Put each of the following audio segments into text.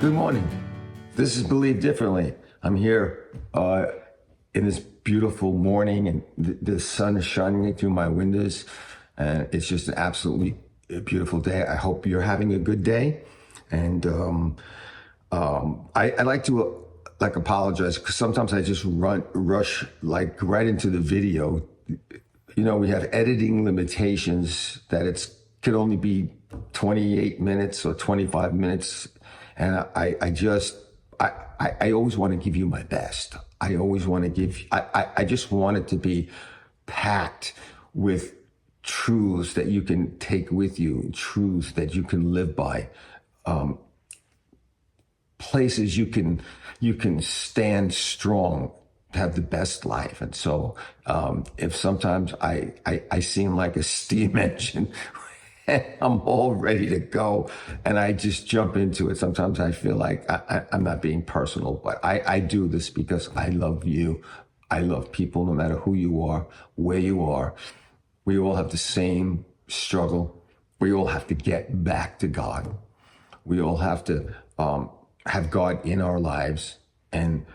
Good morning. This is Believe Differently. I'm here in this beautiful morning, and the sun is shining through my windows, and it's just an absolutely beautiful day. I hope you're having a good day, and I like to apologize because sometimes I just rush like right into the video. You know, we have editing limitations that it could only be 28 minutes or 25 minutes. And I always want to give you my best. I always want to I just want it to be packed with truths that you can take with you, truths that you can live by, places you can stand strong, have the best life. And so if sometimes I seem like a steam engine, I'm all ready to go and I just jump into it. Sometimes I feel like I'm not being personal, but I do this because I love you. I love people no matter who you are, where you are. We all have the same struggle. We all have to get back to God. We all have to have God in our lives, and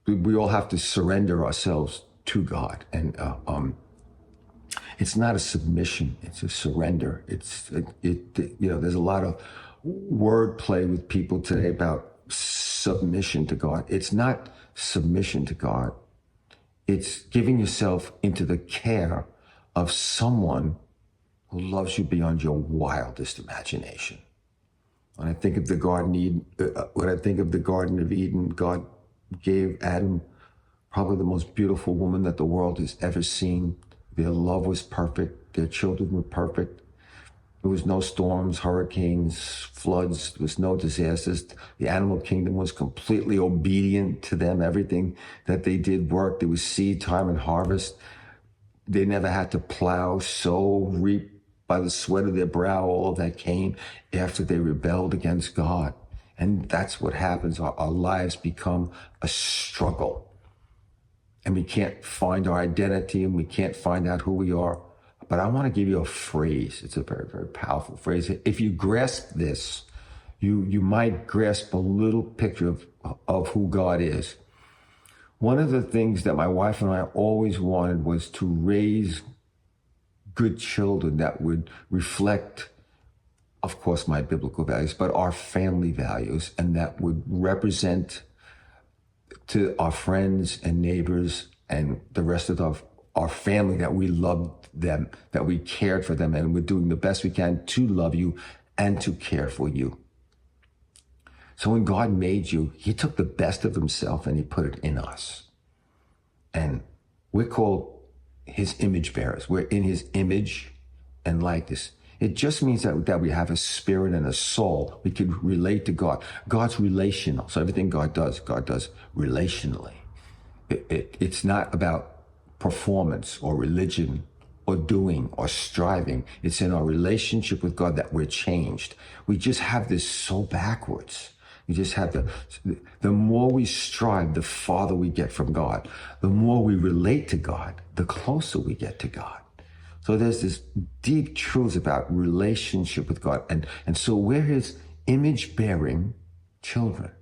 we all have to surrender ourselves to God. And it's not a submission, it's a surrender. There's a lot of wordplay with people today about submission to God. It's not submission to God. It's giving yourself into the care of someone who loves you beyond your wildest imagination. When I think of the Garden of Eden, God gave Adam probably the most beautiful woman that the world has ever seen. Their love was perfect. Their children were perfect. There was no storms, hurricanes, floods. There was no disasters. The animal kingdom was completely obedient to them. Everything that they did worked. There was seed time and harvest. They never had to plow, sow, reap by the sweat of their brow. All of that came after they rebelled against God. And that's what happens. Our lives become a struggle. And we can't find our identity, and we can't find out who we are. But I want to give you a phrase. It's a very, very powerful phrase. If you grasp this, you might grasp a little picture of who God is. One of the things that my wife and I always wanted was to raise good children that would reflect, of course, my biblical values, but our family values, and that would represent to our friends and neighbors and the rest of our family that we loved them, that we cared for them, and we're doing the best we can to love you and to care for you. So when God made you, he took the best of himself and he put it in us. And we're called his image bearers. We're in his image and likeness. It just means that we have a spirit and a soul. We can relate to God. God's relational. So everything God does relationally. It's not about performance or religion or doing or striving. It's in our relationship with God that we're changed. We just have this so backwards. We just have the more we strive, the farther we get from God. The more we relate to God, the closer we get to God. So there's this deep truths about relationship with God. And so we're his image-bearing children,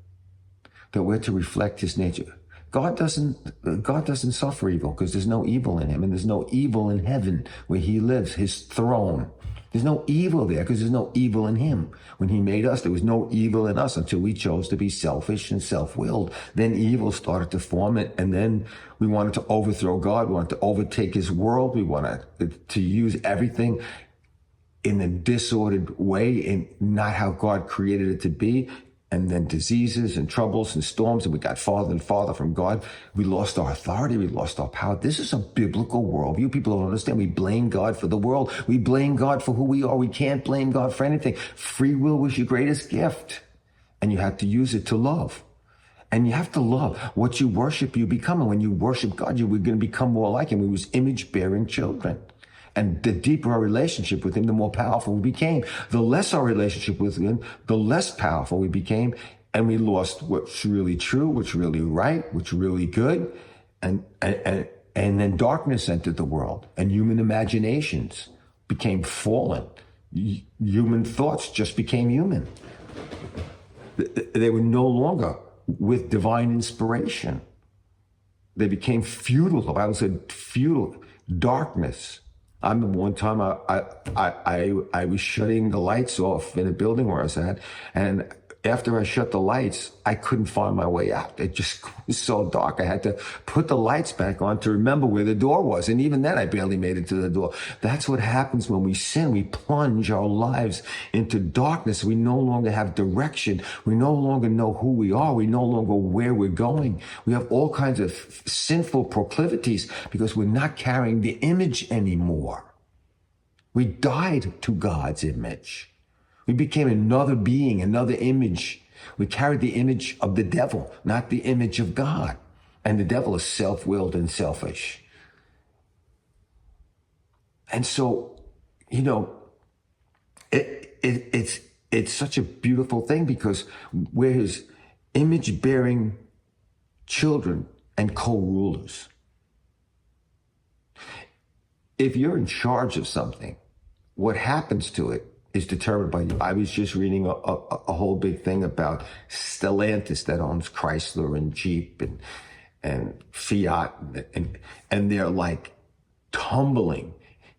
that we're to reflect his nature. God doesn't suffer evil because there's no evil in him, and there's no evil in heaven where he lives, his throne. There's no evil there because there's no evil in him. When he made us, there was no evil in us until we chose to be selfish and self-willed. Then evil started to form it, and then we wanted to overthrow God. We wanted to overtake his world. We wanted to use everything in a disordered way and not how God created it to be. And then diseases and troubles and storms, and we got farther and farther from God. We lost our authority. We lost our power. This is a biblical worldview. People don't understand. We blame God for the world. We blame God for who we are. We can't blame God for anything. Free will was your greatest gift, and you have to use it to love. And you have to love what you worship, you become. And when you worship God, you were going to become more like him. We was image-bearing children. And the deeper our relationship with him, the more powerful we became. The less our relationship with him, the less powerful we became. And we lost what's really true, what's really right, what's really good. And then darkness entered the world, and human imaginations became fallen. Human thoughts just became human. They were no longer with divine inspiration. They became futile. The Bible said futile, darkness. I remember one time I was shutting the lights off in a building where I was at, and after I shut the lights, I couldn't find my way out. It just was so dark. I had to put the lights back on to remember where the door was. And even then, I barely made it to the door. That's what happens when we sin. We plunge our lives into darkness. We no longer have direction. We no longer know who we are. We no longer where we're going. We have all kinds of sinful proclivities because we're not carrying the image anymore. We died to God's image. We became another being, another image. We carried the image of the devil, not the image of God. And the devil is self-willed and selfish. And so, it's such a beautiful thing because we're his image-bearing children and co-rulers. If you're in charge of something, what happens to it is determined by you. I was just reading a whole big thing about Stellantis that owns Chrysler and Jeep and Fiat, and they're like tumbling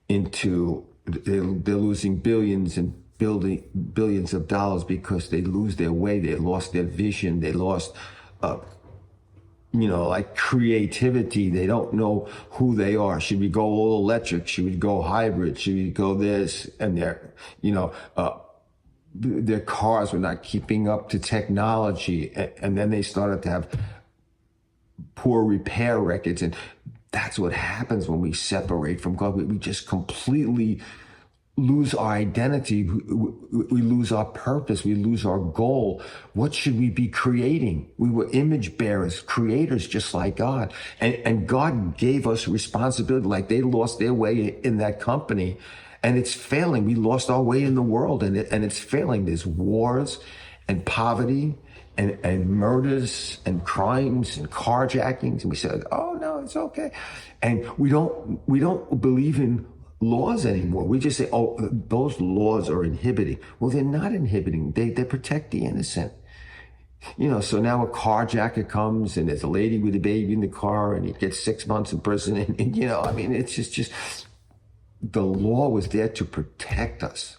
into, they're losing billions and billions of dollars because they lose their way. They lost their vision. They lost, like creativity. They don't know who they are. Should we go all electric? Should we go hybrid? Should we go this? And their cars were not keeping up to technology. And then they started to have poor repair records. And that's what happens when we separate from God. We just completely lose our identity. We lose our purpose. We lose our goal. What should we be creating? We were image bearers, creators, just like God. And God gave us responsibility. Like they lost their way in that company and it's failing. We lost our way in the world and it's failing. There's wars and poverty and murders and crimes and carjackings. And we said, oh no, it's okay. And we don't believe in laws anymore. We just say, oh, those laws are inhibiting. Well, they're not inhibiting. They protect the innocent. So now a carjacker comes and there's a lady with a baby in the car and he gets 6 months in prison. And it's just the law was there to protect us,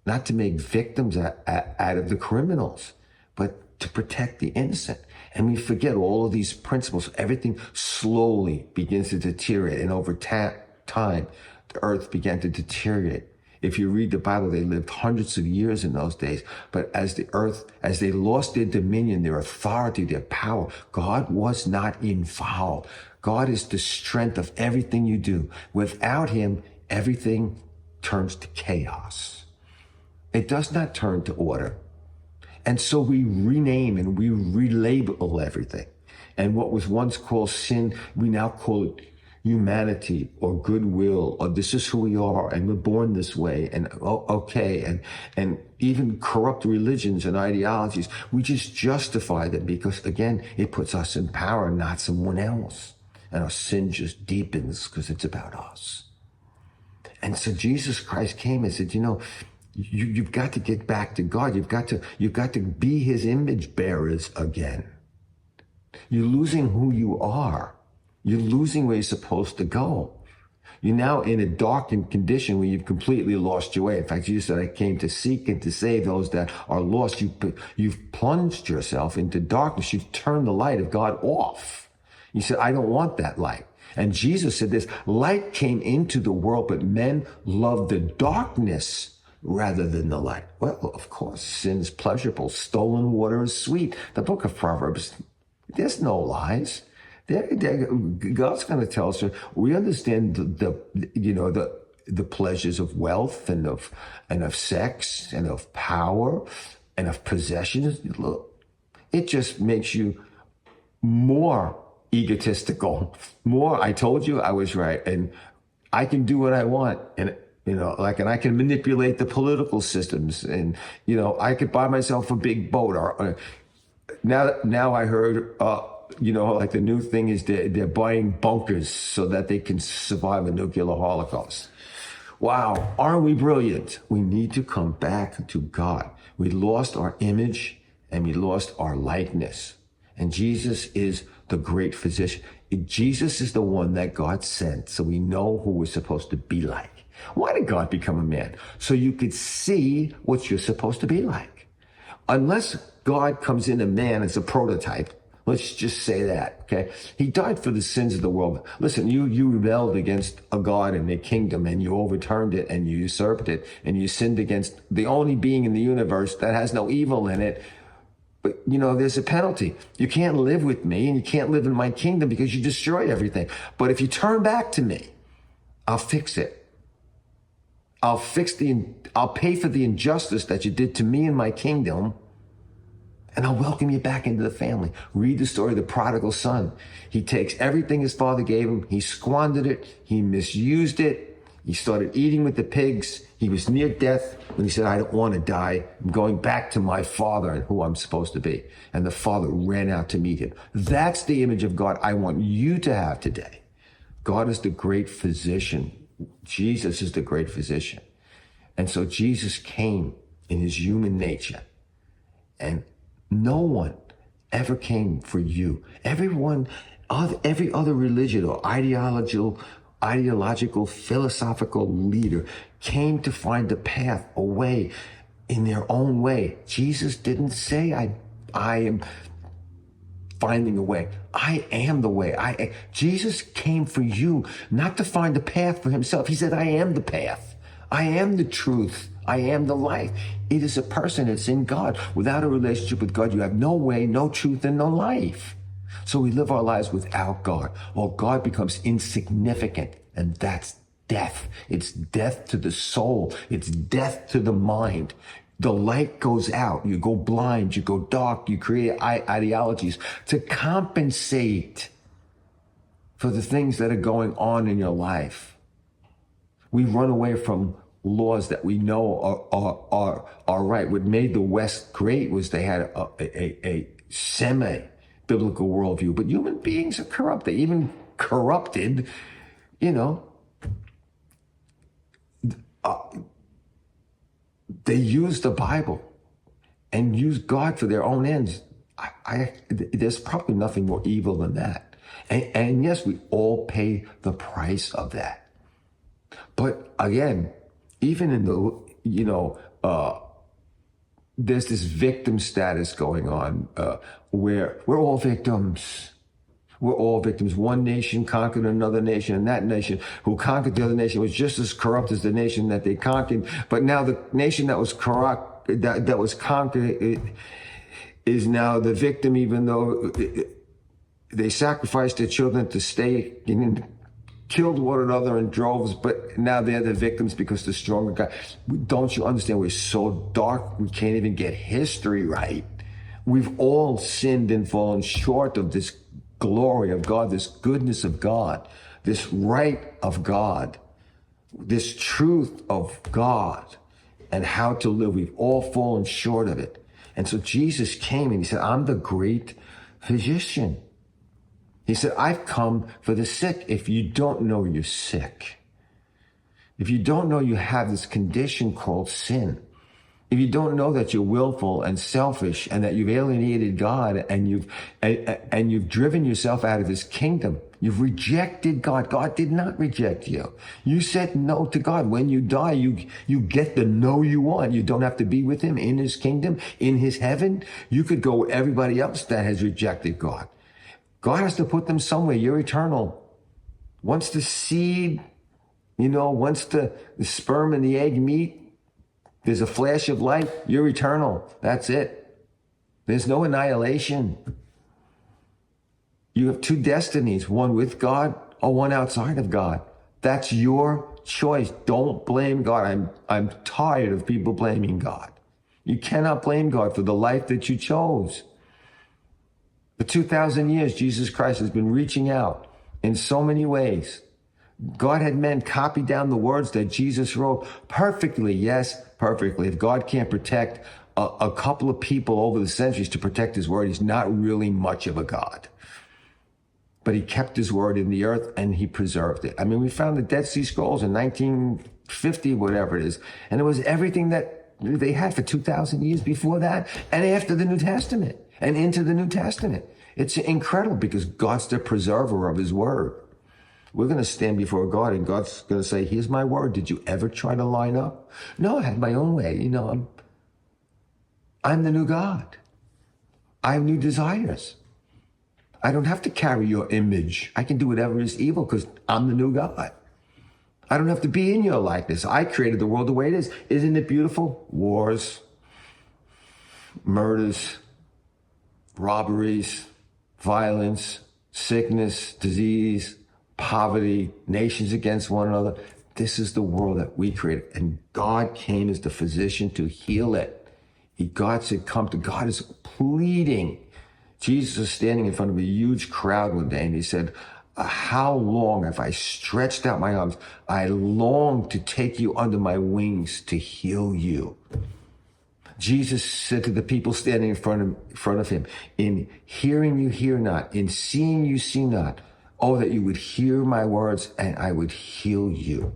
not to make victims out of the criminals, but to protect the innocent. And we forget all of these principles. Everything slowly begins to deteriorate, and over time, the earth began to deteriorate. If you read the Bible, they lived hundreds of years in those days. But as they lost their dominion, their authority, their power, God was not involved. God is the strength of everything you do. Without him, everything turns to chaos. It does not turn to order. And so we rename and we relabel everything. And what was once called sin, we now call it humanity or goodwill, or this is who we are and we're born this way, and okay, and even corrupt religions and ideologies, we just justify them because, again, it puts us in power, not someone else. And our sin just deepens because it's about us. And so Jesus Christ came and said, you've got to get back to God. You've got to be his image bearers again. You're losing who you are. You're losing where you're supposed to go. You're now in a darkened condition where you've completely lost your way. In fact, Jesus said, I came to seek and to save those that are lost. You've plunged yourself into darkness. You've turned the light of God off. You said, I don't want that light. And Jesus said this, light came into the world, but men loved the darkness rather than the light. Well, of course, sin is pleasurable. Stolen water is sweet. The book of Proverbs, there's no lies. God's going to tell us. We understand the pleasures of wealth and of sex and of power and of possessions. Look, it just makes you more egotistical. More, I told you I was right, and I can do what I want, and and I can manipulate the political systems, and I could buy myself a big boat. Or now I heard. Like the new thing is they're buying bunkers so that they can survive a nuclear holocaust. Wow, aren't we brilliant? We need to come back to God. We lost our image and we lost our likeness. And Jesus is the great physician. Jesus is the one that God sent so we know who we're supposed to be like. Why did God become a man? So you could see what you're supposed to be like. Unless God comes in a man as a prototype, let's just say that, okay? He died for the sins of the world. Listen, you rebelled against a God and a kingdom, and you overturned it, and you usurped it, and you sinned against the only being in the universe that has no evil in it. But, there's a penalty. You can't live with me, and you can't live in my kingdom because you destroyed everything. But if you turn back to me, I'll fix it. I'll pay for the injustice that you did to me and my kingdom, and I'll welcome you back into the family. Read the story of the prodigal son. He takes everything his father gave him. He squandered it. He misused it. He started eating with the pigs. He was near death when he said, I don't want to die. I'm going back to my father and who I'm supposed to be. And the father ran out to meet him. That's the image of God I want you to have today. God is the great physician. Jesus is the great physician. And so Jesus came in his human nature, and no one ever came for you. Every other religion or ideological, philosophical leader came to find a path, a way, in their own way. Jesus didn't say, I am finding a way. I am the way. Jesus came for you, not to find a path for himself. He said, I am the path. I am the truth. I am the life. It is a person. It's in God. Without a relationship with God, you have no way, no truth, and no life. So we live our lives without God. Well, God becomes insignificant, and that's death. It's death to the soul. It's death to the mind. The light goes out. You go blind. You go dark. You create ideologies to compensate for the things that are going on in your life. We run away from laws that we know are right. What made the West great was they had a semi-biblical worldview. But human beings are corrupt. They even corrupted, they use the Bible and use God for their own ends. There's probably nothing more evil than that. And yes, we all pay the price of that. But again, even in the, there's this victim status going on where we're all victims. We're all victims. One nation conquered another nation, and that nation who conquered the other nation was just as corrupt as the nation that they conquered. But now the nation that was corrupt, that was conquered, is now the victim, even though they sacrificed their children to stay and killed one another in droves, but now they're the victims because the stronger guy. Don't you understand? We're so dark, we can't even get history right. We've all sinned and fallen short of this glory of God, this goodness of God, this right of God, this truth of God, and how to live. We've all fallen short of it. And so Jesus came and he said, I'm the great physician. He said, I've come for the sick. If you don't know you're sick, if you don't know you have this condition called sin, if you don't know that you're willful and selfish and that you've alienated God and you've driven yourself out of his kingdom, you've rejected God. God did not reject you. You said no to God. When you die, you get the no you want. You don't have to be with him in his kingdom, in his heaven. You could go with everybody else that has rejected God. God has to put them somewhere. You're eternal. Once the seed, once the sperm and the egg meet, there's a flash of light. You're eternal. That's it. There's no annihilation. You have two destinies, one with God or one outside of God. That's your choice. Don't blame God. I'm tired of people blaming God. You cannot blame God for the life that you chose. For 2,000 years, Jesus Christ has been reaching out in so many ways. God had men copy down the words that Jesus wrote perfectly. Yes, perfectly. If God can't protect a couple of people over the centuries to protect his word, he's not really much of a God. But he kept his word in the earth and he preserved it. I mean, we found the Dead Sea Scrolls in 1950, whatever it is. And it was everything that for 2,000 years before that and after the New Testament and into the New Testament. It's incredible because God's the preserver of his word. We're going to stand before God and God's going to say, here's my word. Did you ever try to line up? No, I had my own way. You know, I'm the new God. I have new desires. I don't have to carry your image. I can do whatever is evil because I'm the new God. I don't have to be in your likeness. I created the world the way it is. Isn't it beautiful? Wars, murders, robberies, violence, sickness, disease, poverty, nations against one another. This is the world that we created. And God came as the physician to heal it. God said, come to God is pleading. Jesus was standing in front of a huge crowd one day and he said, how long have I stretched out my arms? I long to take you under my wings to heal you. Jesus said to the people standing in front of him, in hearing you hear not, in seeing you see not. Oh, that you would hear my words and I would heal you.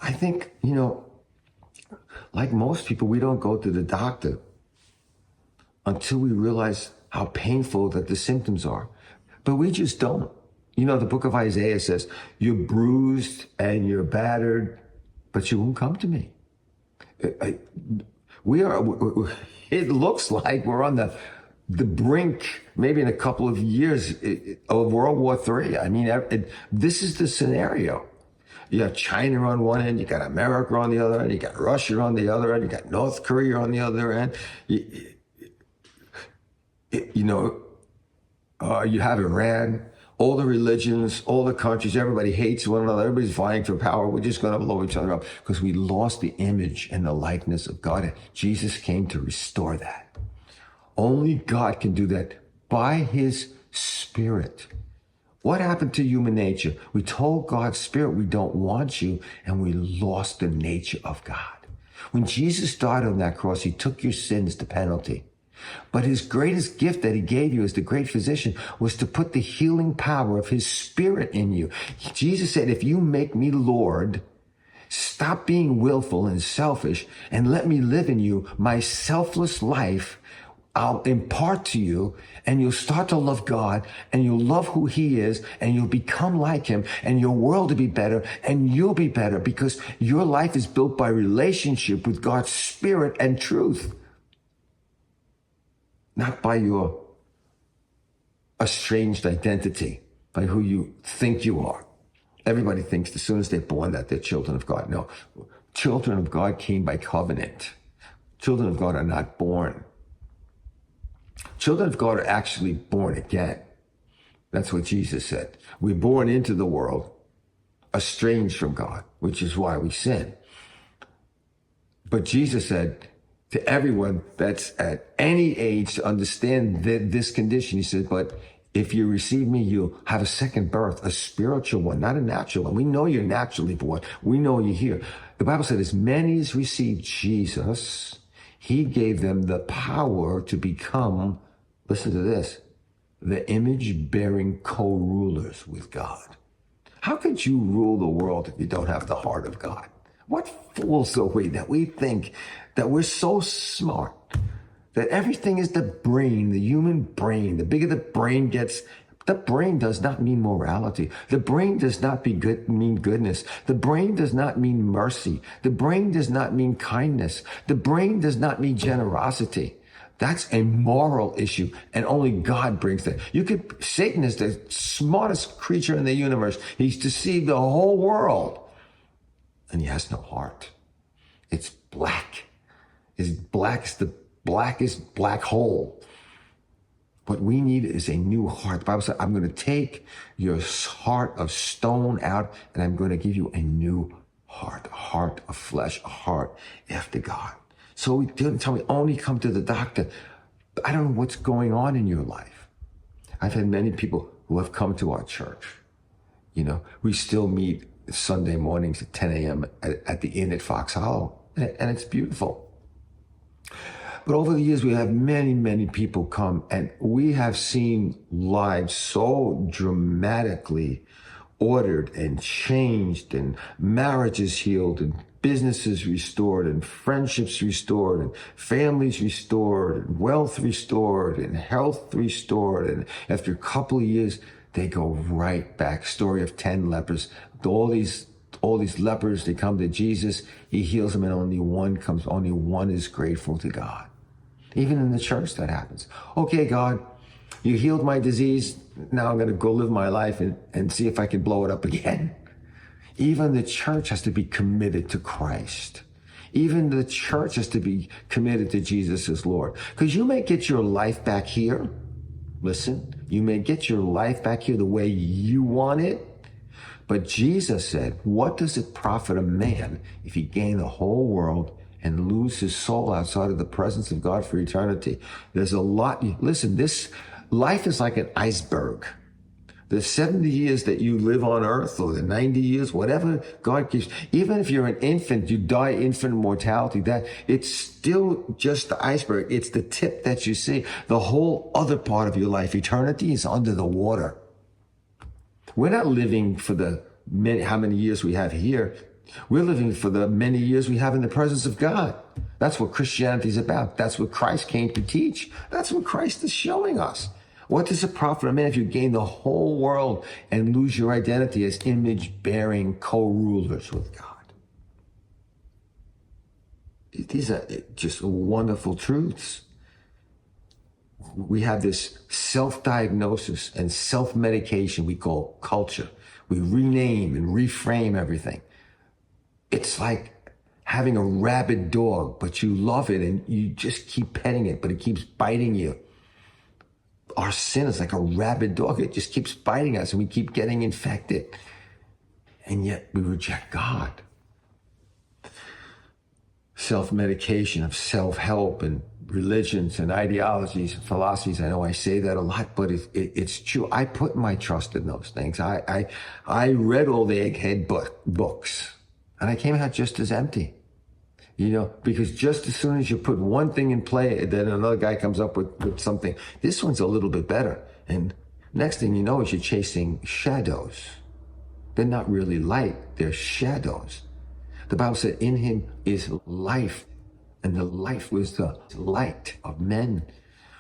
I think, you know, like most people, we don't go to the doctor until we realize how painful that the symptoms are. But we just don't. You know, the book of Isaiah says, you're bruised and you're battered, but you won't come to me. It looks like we're on the brink, maybe in a couple of years, of World War III. I mean, this is the scenario. You got China on one end, you got America on the other end, you got Russia on the other end, you got North Korea on the other end. You have Iran, all the religions, all the countries, everybody hates one another, everybody's vying for power. We're just going to blow each other up because we lost the image and the likeness of God. Jesus came to restore that. Only God can do that by his Spirit. What happened to human nature? We told God's Spirit we don't want you, and we lost the nature of God. When Jesus died on that cross, he took your sins, the penalty. But his greatest gift that he gave you as the great physician was to put the healing power of his Spirit in you. Jesus said, if you make me Lord, stop being willful and selfish and let me live in you my selfless life, I'll impart to you and you'll start to love God and you'll love who he is and you'll become like him and your world will be better and you'll be better because your life is built by relationship with God's Spirit and truth, not by your estranged identity, by who you think you are. Everybody thinks as soon as they're born that they're children of God. No, children of God came by covenant. Children of God are not born. Children of God are actually born again. That's what Jesus said. We're born into the world, estranged from God, which is why we sin. But Jesus said to everyone that's at any age to understand this condition, he said, but if you receive me, you'll have a second birth, a spiritual one, not a natural one. We know you're naturally born. We know you're here. The Bible said as many as received Jesus, he gave them the power to become, listen to this, the image-bearing co-rulers with God. How could you rule the world if you don't have the heart of God? What fools are we that we think that we're so smart, that everything is the brain, the human brain. The bigger the brain gets, the brain does not mean morality. The brain does not mean goodness. The brain does not mean mercy. The brain does not mean kindness. The brain does not mean generosity. That's a moral issue, and only God brings that. Satan is the smartest creature in the universe. He's deceived the whole world, and he has no heart. It's black. It's black as the blackest black hole. What we need is a new heart. The Bible said, I'm going to take your heart of stone out and I'm going to give you a new heart, a heart of flesh, a heart after God. So he didn't tell me only come to the doctor. I don't know what's going on in your life. I've had many people who have come to our church. You know, we still meet Sunday mornings at 10 a.m. at the inn at Fox Hollow, and it's beautiful. But over the years, we have many, many people come, and we have seen lives so dramatically ordered and changed, and marriages healed, and businesses restored, and friendships restored, and families restored, and wealth restored, and health restored. And after a couple of years, they go right back. Story of 10 lepers. All these lepers, they come to Jesus. He heals them, and only one is grateful to God. Even in the church, that happens. Okay, God, you healed my disease. Now I'm going to go live my life and see if I can blow it up again. Even the church has to be committed to Christ. Even the church has to be committed to Jesus as Lord. Because you may get your life back here. Listen, you may get your life back here the way you want it. But Jesus said, what does it profit a man if he gain the whole world and lose his soul outside of the presence of God for eternity? There's a lot. Listen, this life is like an iceberg. The 70 years that you live on earth, or the 90 years, whatever God gives, even if you're an infant, you die infant mortality, that it's still just the iceberg. It's the tip that you see. The whole other part of your life, eternity, is under the water. We're not living for how many years we have here. We're living for the many years we have in the presence of God. That's what Christianity is about. That's what Christ came to teach. That's what Christ is showing us. What does it profit a man if you gain the whole world and lose your identity as image-bearing co-rulers with God? These are just wonderful truths. We have this self-diagnosis and self-medication we call culture. We rename and reframe everything. It's like having a rabid dog, but you love it and you just keep petting it, but it keeps biting you. Our sin is like a rabid dog. It just keeps biting us and we keep getting infected. And yet we reject God. Self-medication of self-help and religions and ideologies and philosophies. I know I say that a lot, but it's true. I put my trust in those things. I read all the egghead books and I came out just as empty. Because just as soon as you put one thing in play, then another guy comes up with something. This one's a little bit better. And next thing you know is you're chasing shadows. They're not really light, they're shadows. The Bible said in him is life, and the life was the light of men.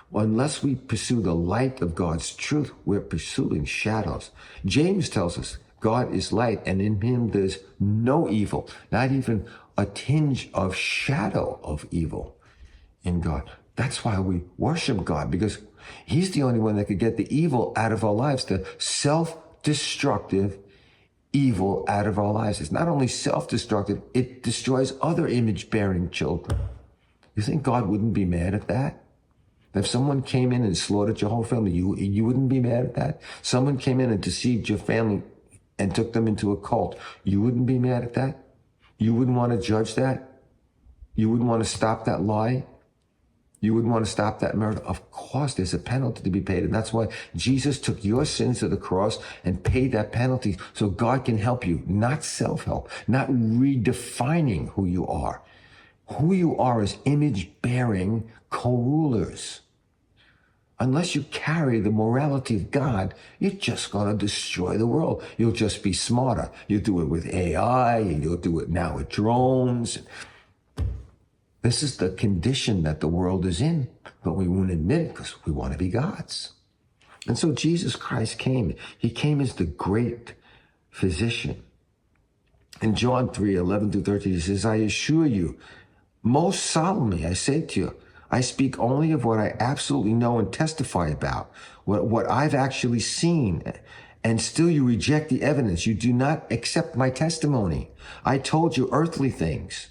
Well, unless we pursue the light of God's truth, we're pursuing shadows. James tells us God is light, and in him there's no evil, not even a tinge of shadow of evil in God. That's why we worship God, because he's the only one that could get the evil out of our lives, the self-destructive evil out of our lives. It's not only self-destructive, it destroys other image-bearing children. You think God wouldn't be mad at that? If someone came in and slaughtered your whole family, you wouldn't be mad at that? Someone came in and deceived your family and took them into a cult, you wouldn't be mad at that? You wouldn't want to judge that? You wouldn't want to stop that lie? You wouldn't want to stop that murder? Of course, there's a penalty to be paid. And that's why Jesus took your sins to the cross and paid that penalty so God can help you, not self-help, not redefining who you are. Who you are is image-bearing co-rulers. Unless you carry the morality of God, you're just going to destroy the world. You'll just be smarter. You'll do it with AI, and you'll do it now with drones. This is the condition that the world is in, but we won't admit it because we want to be gods. And so Jesus Christ came. He came as the great physician. In John 3:11-13, he says, I assure you, most solemnly, I say to you, I speak only of what I absolutely know and testify about, what I've actually seen. And still you reject the evidence. You do not accept my testimony. I told you earthly things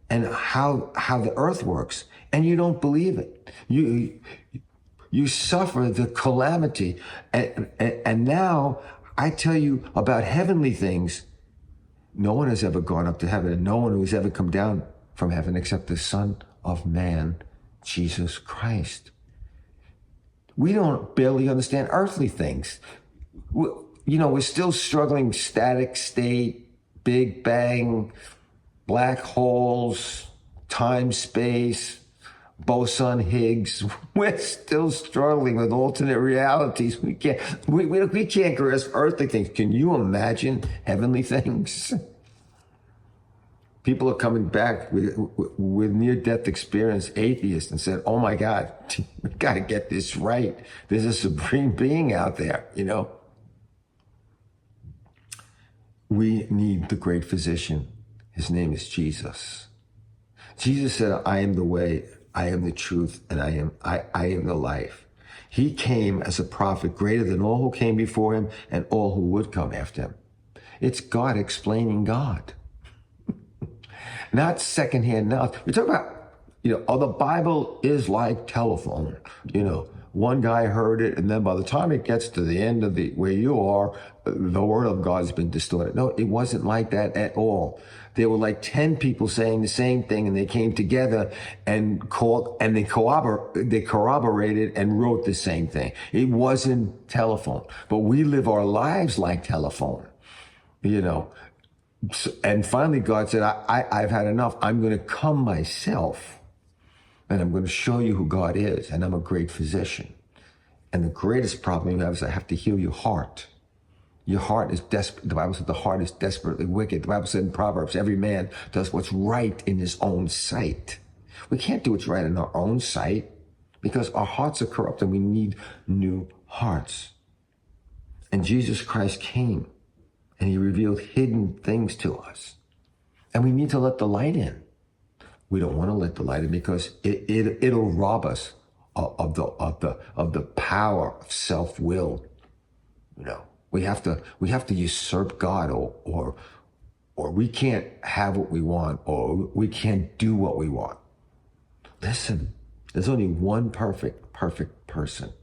and how the earth works, and you don't believe it. You suffer the calamity. And now I tell you about heavenly things. No one has ever gone up to heaven, and no one who has ever come down from heaven except the Son of Man, Jesus Christ. We don't barely understand earthly things. We're still struggling static state, Big Bang, black holes, time, space, boson Higgs. We're still struggling with alternate realities. We can't grasp earthly things. Can you imagine heavenly things? People are coming back with near-death experience, atheists, and said, "Oh my God, we got to get this right. There's a supreme being out there, you know." We need the great physician. His name is Jesus. Jesus said, "I am the way, I am the truth, and I am the life." He came as a prophet greater than all who came before him and all who would come after him. It's God explaining God. Not secondhand knowledge. We talk about, the Bible is like telephone. One guy heard it, and then by the time it gets to the end of where you are, the word of God has been distorted. No, it wasn't like that at all. There were like 10 people saying the same thing, and they came together and they corroborated and wrote the same thing. It wasn't telephone, but we live our lives like telephone, And finally, God said, I've had enough. I'm going to come myself, and I'm going to show you who God is, and I'm a great physician. And the greatest problem you have is I have to heal your heart. Your heart is desperate. The Bible said the heart is desperately wicked. The Bible said in Proverbs, every man does what's right in his own sight. We can't do what's right in our own sight because our hearts are corrupt and we need new hearts. And Jesus Christ came and he revealed hidden things to us. And we need to let the light in. We don't want to let the light in because it'll rob us of the power of self-will. We have to usurp God, or we can't have what we want, or we can't do what we want. Listen, there's only one perfect person,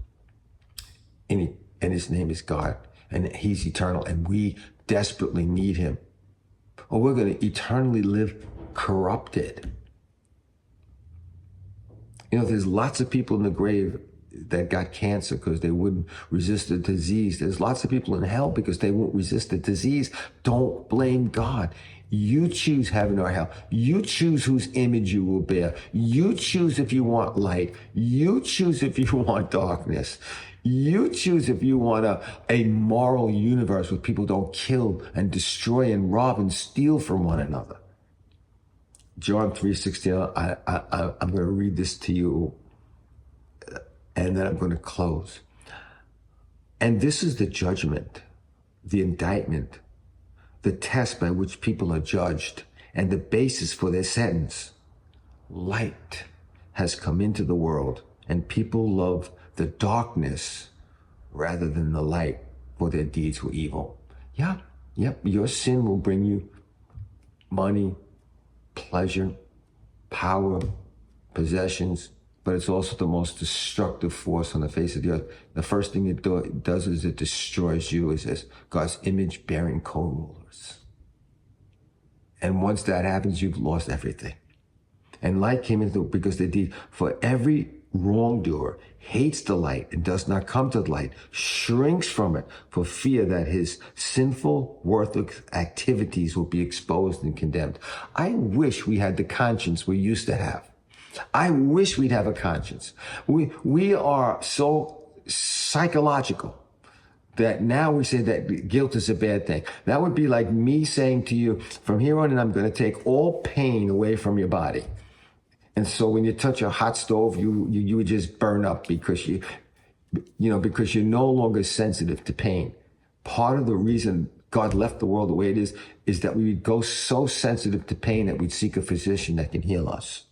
and his name is God, and he's eternal, and we desperately need him, or we're going to eternally live corrupted. There's lots of people in the grave that got cancer because they wouldn't resist the disease. There's lots of people in hell because they won't resist the disease. Don't blame God. You choose heaven or hell. You choose whose image you will bear. You choose if you want light. You choose if you want darkness. You choose if you want a moral universe where people don't kill and destroy and rob and steal from one another. John 3:16, I'm going to read this to you, and then I'm going to close. And this is the judgment, the indictment, the test by which people are judged, and the basis for their sentence. Light has come into the world, and people love the darkness rather than the light, for their deeds were evil. Yep, your sin will bring you money, pleasure, power, possessions, but it's also the most destructive force on the face of the earth. The first thing it does is it destroys you as God's image-bearing co-rulers. And once that happens, you've lost everything. And light came into because the deed, for every wrongdoer hates the light and does not come to the light, shrinks from it for fear that his sinful, worthless activities will be exposed and condemned. I wish we had the conscience we used to have. I wish we'd have a conscience. We are so psychological that now we say that guilt is a bad thing. That would be like me saying to you, from here on in, I'm going to take all pain away from your body. And so when you touch a hot stove, you would just burn up because because you're no longer sensitive to pain. Part of the reason God left the world the way it is that we would go so sensitive to pain that we'd seek a physician that can heal us.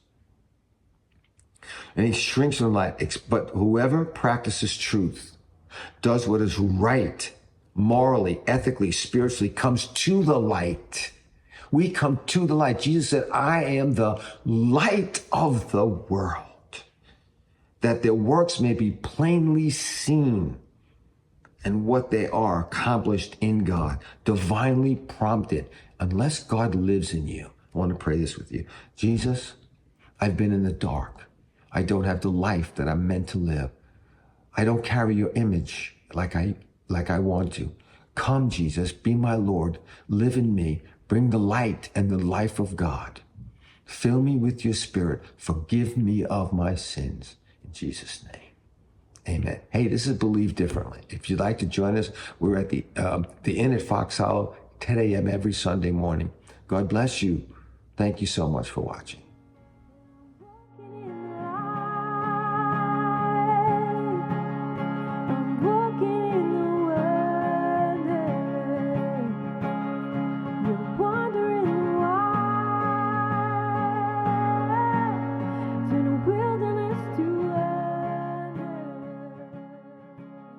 And he shrinks from light. But whoever practices truth, does what is right, morally, ethically, spiritually, comes to the light. We come to the light. Jesus said, I am the light of the world, that their works may be plainly seen and what they are accomplished in God, divinely prompted. Unless God lives in you, I want to pray this with you. Jesus, I've been in the dark. I don't have the life that I'm meant to live. I don't carry your image like I want to. Come, Jesus, be my Lord. Live in me. Bring the light and the life of God. Fill me with your spirit. Forgive me of my sins. In Jesus' name. Amen. Hey, this is Believe Differently. If you'd like to join us, we're at the Inn at Fox Hollow, 10 a.m. every Sunday morning. God bless you. Thank you so much for watching.